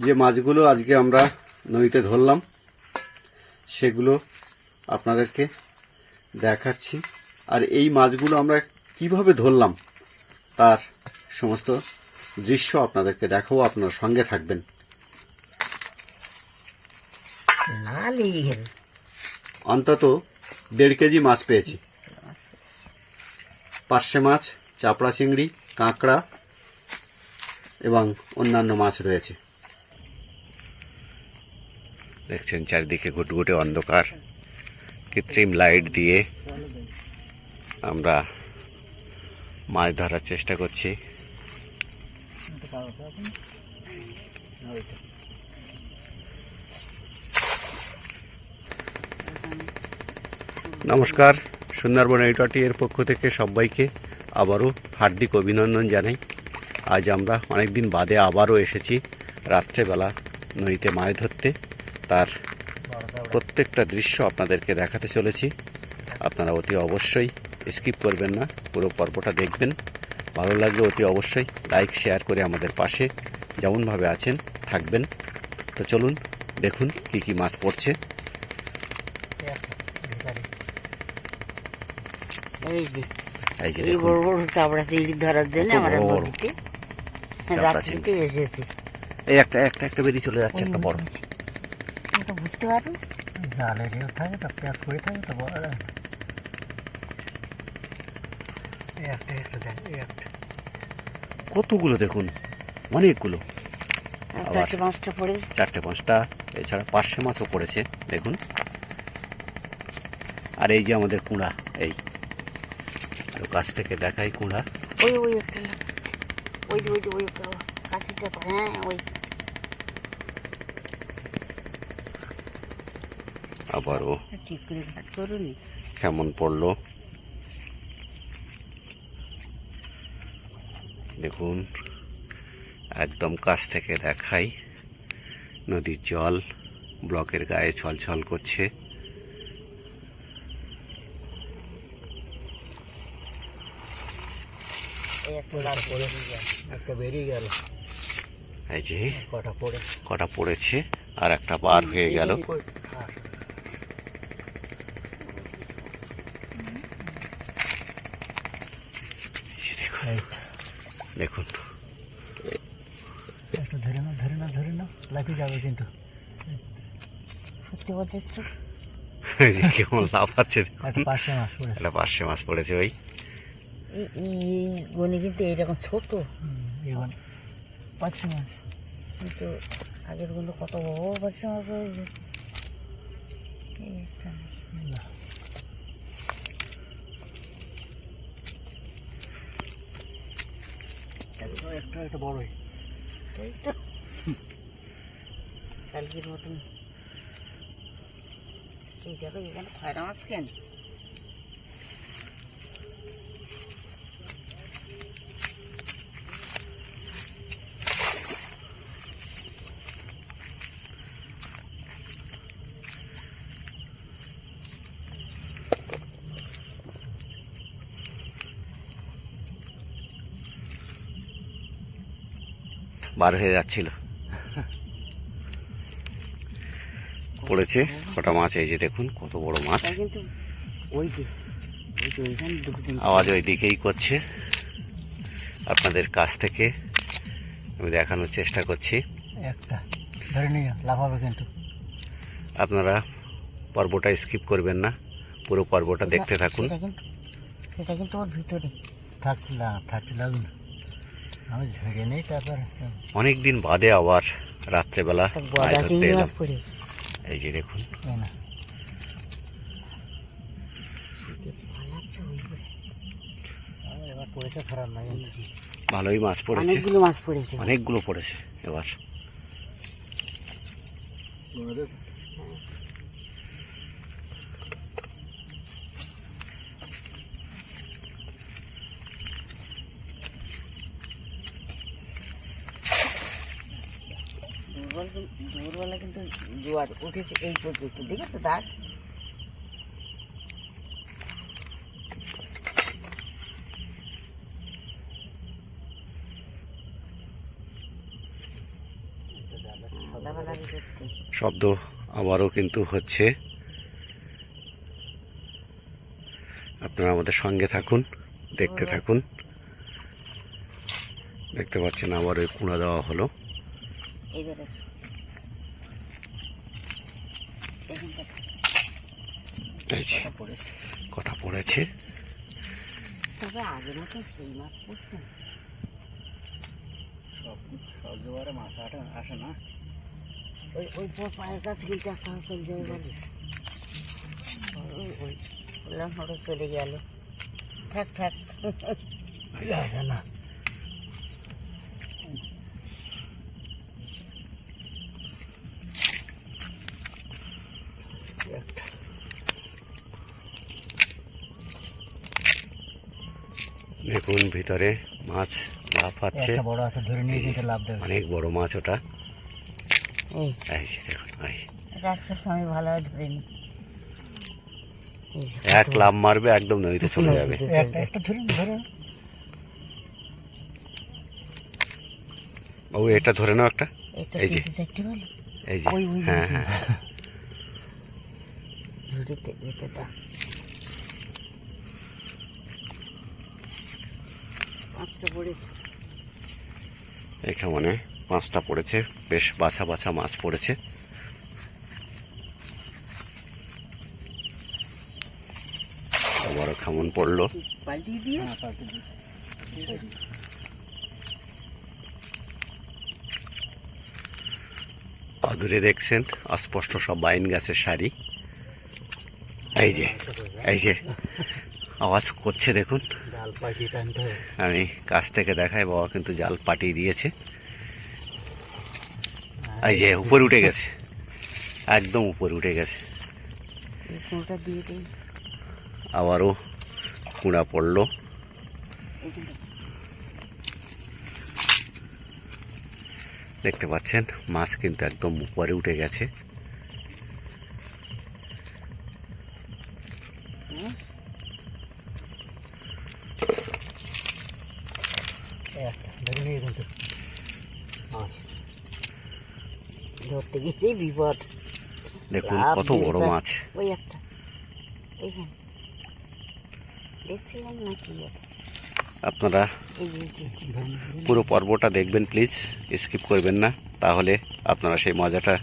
যে মাছগুলো আজকে আমরা নদীতে ধরলাম সেগুলো আপনাদেরকে দেখাচ্ছি। আর এই মাছগুলো আমরা কিভাবে ধরলাম তার সমস্ত দৃশ্য আপনাদেরকে দেখাবো, আপনারা সঙ্গে থাকবেন। অন্তত 1.5 কেজি মাছ পেয়েছি। পার্শে মাছ, চাপড়া চিংড়ি, কাঁকড়া এবং অন্যান্য মাছ রয়েছে। দেখছেন চারিদিকে ঘুটঘুটে অন্ধকার, কৃত্রিম লাইট দিয়ে আমরা মাছ ধরার চেষ্টা করছি। নমস্কার, সুন্দরবন এইটটি এর পক্ষ থেকে সবাইকে আবারও হার্দিক অভিনন্দন জানাই। আজ আমরা অনেকদিন বাদে আবারও এসেছি রাত্রেবেলা নদীতে মাছ ধরতে। তার প্রত্যেকটা দৃশ্য আপনাদেরকে দেখাতে চলেছি। আপনারা অতি অবশ্যই স্কিপ করবেন না, পুরো পর্বটা দেখবেন। ভালো লাগলে অতি অবশ্যই লাইক শেয়ার করে আমাদের পাশে যেমনভাবে আছেন থাকবেন। তো চলুন দেখুন কি কি মাছ পড়ছে। এই বড় বড় চাপড়া চিংড়ি ধরার জন্য আমরা নদীতে রাত্রিতে এসেছি। এই একটা একটা একটা বেরিয়ে চলে যাচ্ছে, একটা বড়। এটা বুঝতে পারো জালের রেল থাকে তো, প্যাঁচ করে থাকে তো, বড় যায় না। একটা একটা দেখ, একটা কতগুলো দেখুন, অনেকগুলো। চারটে পাঁচটা পড়েছে, চারটে পাঁচটা। এছাড়া পার্শে মাছও পড়েছে দেখুন। আর এই যে আমাদের কুঁড়া, এই কাছ থেকে দেখাই কুঁড়া। ওই ওই একটা ওই যে ওই যে ওই কাঠিটা, হ্যাঁ ওই। আবারও ঠিক করে ঘাট করুনি কেমন পড়লো দেখুন। একদম কাছ থেকে দেখাই, নদীর জল ব্লকের গায়ে ছলছল করছে। একটা বেরিয়ে গেল, এই যে পড়ে কটা পড়েছে আর একটা বার হয়ে গেল। দেখুন একটু ধরে নাও, ধরে নাও, ধরে নাও, লাফি যাবে কিন্তু। সত্যি বলছিস তো, কেমন লাভ আছে। একটা পার্শে মাছ পড়েছে, একটা পার্শে মাছ পড়েছে। ওই গনি কিন্তু এইরকম ছোট এবার পার্শে মাছ, কিন্তু আগের গুলো কত বড় পার্শে মাছ হয়েছে। একটা বড়ই, এই তো কালকের মতন। এই দেখো এখানে খয়রা মাছ কেন? বার হয়ে যাচ্ছিল, পড়েছে কটা মাছ। এই যে দেখুন কত বড় মাছ। কিন্তু ওই যে আওয়াজ ওই দিকেই করছে। আপনাদের কাছ থেকে আমি দেখানোর চেষ্টা করছি। একটা ধরে নিয়ে লাফাবে কিন্তু। আপনারা পর্বটা স্কিপ করবেন না, পুরো পর্বটা দেখতে থাকুন। সেটা কিন্তু ওর ভিতরে থাকতে লাগবে না, আমি ঝেড়ে নেই। তারপর অনেকদিন বাদে আবার রাত্রেবেলা মাছ ধরতে এলাম। এই যে দেখুন, এবার পড়েছে, খারাপ নাই, ভালোই মাছ পড়েছে, অনেকগুলো মাছ পড়েছে, অনেকগুলো পড়েছে। এবার দুপুরবেলা কিন্তু জোয়ার উঠেছে এই পর্যন্ত, দেখেছো দাগ? লাফালাফি করছে। শব্দ আবারও কিন্তু হচ্ছে। আপনারা আমাদের সঙ্গে থাকুন, দেখতে থাকুন। দেখতে পাচ্ছেন আবার ওই কুঁড়া দেওয়া হলো। এইবারে এখানটা এই যে কথা পড়েছে। তবে আগের মতো সেই মাছ পড়ছে না। সবজোয়ারে মাছ আসে না। ওই ওই পায়ের কাছে কিন্তু একটা চলে যায় বলে ওই বললাম হঠাৎ চলে গেল। থাক থাক আসে না। দেখুন ভিতরে মাছ লাফাচ্ছে। একটা বড় আছে, ধরে নিয়ে যেতে লাভ দেবে। অনেক বড় মাছ ওটা। এই এই যে দেখুন, এই রাক্ষস আমি ভালোভাবে ধরে নি। এক লাফ মারবে, একদম নদীতে চলে যাবে। একটা ধরে ধরে বাবু এটা ধরে নাও একটা। এটা এই যে। তিনটে চারটে বলে এই যে, ওই ওই হ্যাঁ হ্যাঁ, ঝুড়িতে এতে দাও। পাঁচটা পড়েছে। এখানে মাছটা পড়েছে, বেশ বাছা বাছা মাছ পড়েছে। আবারও খামন পড়লো। পাল্টিয়ে দিয়ে অদূরে দেখছেন অস্পষ্ট সব বাইন গাছের সারি। এই যে, এই যে আওয়াজ করছে দেখুন। জাল পাঠিয়ে টানতে হবে। আমি কাছ থেকে দেখাই, বাবা কিন্তু জাল পাঠিয়ে দিয়েছে। এই যে উপরে উঠে গেছে, একদম উপরে উঠে গেছে। এই কোনটা দিয়ে দিই আবারও কুঁড়া পড়লো। এইখানটা। দেখতে পাচ্ছেন মাছ কিন্তু একদম উপরে উঠে গেছে। হুম? একটা ধরে নিয়ে যেতে। ধরতে গিয়েই বিপদ। দেখুন লাভ কত দিয়ে বড় দেখ। মাছ। ওই একটা এইখানে দেখছিলাম নাকি এটা? আপনারা এই যে, এই যে। পুরো পর্বটা দেখবেন প্লিজ, স্কিপ করবেন না, তাহলে আপনারা সেই মজাটা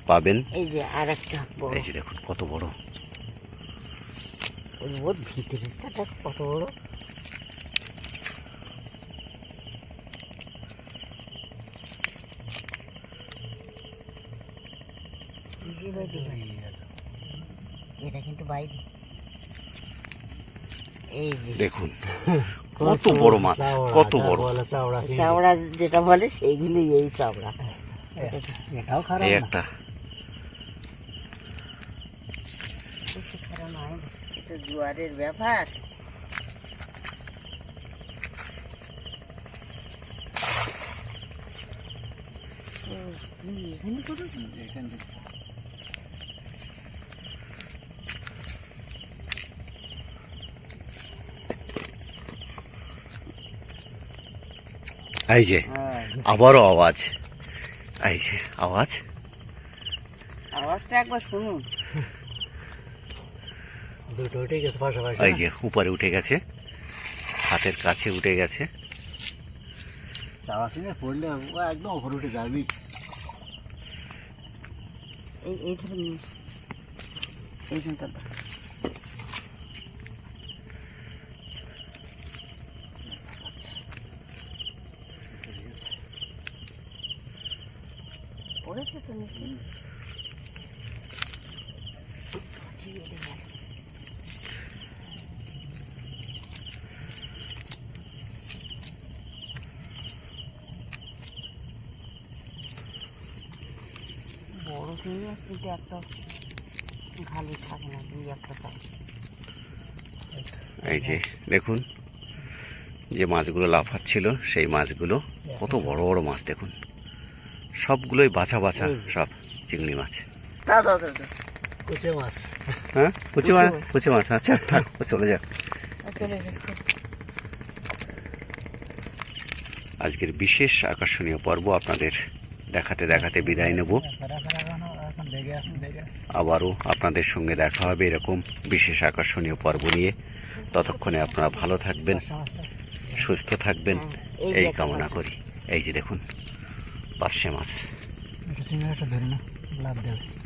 পাবেন। এই যে আর একটা বড়। এই যে দেখুন কত বড়। ওই ওর ভিতরেরটা দেখ কত বড়। এই যে বাইরে। এটা কিন্তু বাইরে। এই যে দেখুন কত বড় মাছ, কত বড়। চাওড়া যেটা বলে সেইগুলি এই চাওড়া। এটাও খারাপ এই না। একটা বেশি খারাপ নয়, এটা জোয়ারের ব্যাপার। ও, তুমি এখানে করো? এখান থেকে এই যে হ্যাঁ, আবারও আওয়াজ। এই যে আওয়াজ। আওয়াজটা একবার শুনুন। দুটো উঠে গেছে পাশাপাশি। এই যে উপরে উঠে গেছে, হাতের কাছে উঠে গেছে। চাওয়া সিনে পড়লে ও একদম উপরে উঠে যাবি। এই ধরে নিয়ে এইখানটা দাও। পড়েছে তো নিচে। বড় চিংড়ি মাছ কিন্তু একটা ভালোই থাকে না, দুই একটা থাকে। এই যে দেখুন যে মাছগুলো লাফাচ্ছিল সেই মাছগুলো কত বড় বড় মাছ দেখুন। সবগুলোই বাছা বাছা সব চিংড়ি মাছ। দাও দাও দাও দাও। কুচে মাছ। হ্যাঁ কুচি মাছ, কুচি মাছ। আচ্ছা থাক, ও চলে যাক। চলে যাচ্ছে। আজকের বিশেষ আকর্ষণীয় পর্ব আপনাদের দেখাতে দেখাতে বিদায় নেব। এখন দেখে আসুন দেখে আবারও আপনাদের সঙ্গে দেখা হবে এরকম বিশেষ আকর্ষণীয় পর্ব নিয়ে। ততক্ষণে আপনারা ভালো থাকবেন, সুস্থ থাকবেন, এই কামনা করি। এই যে দেখুন পার্শে মাছ। এটা চিংড়ি একটা ধরে না লাভ দেবে।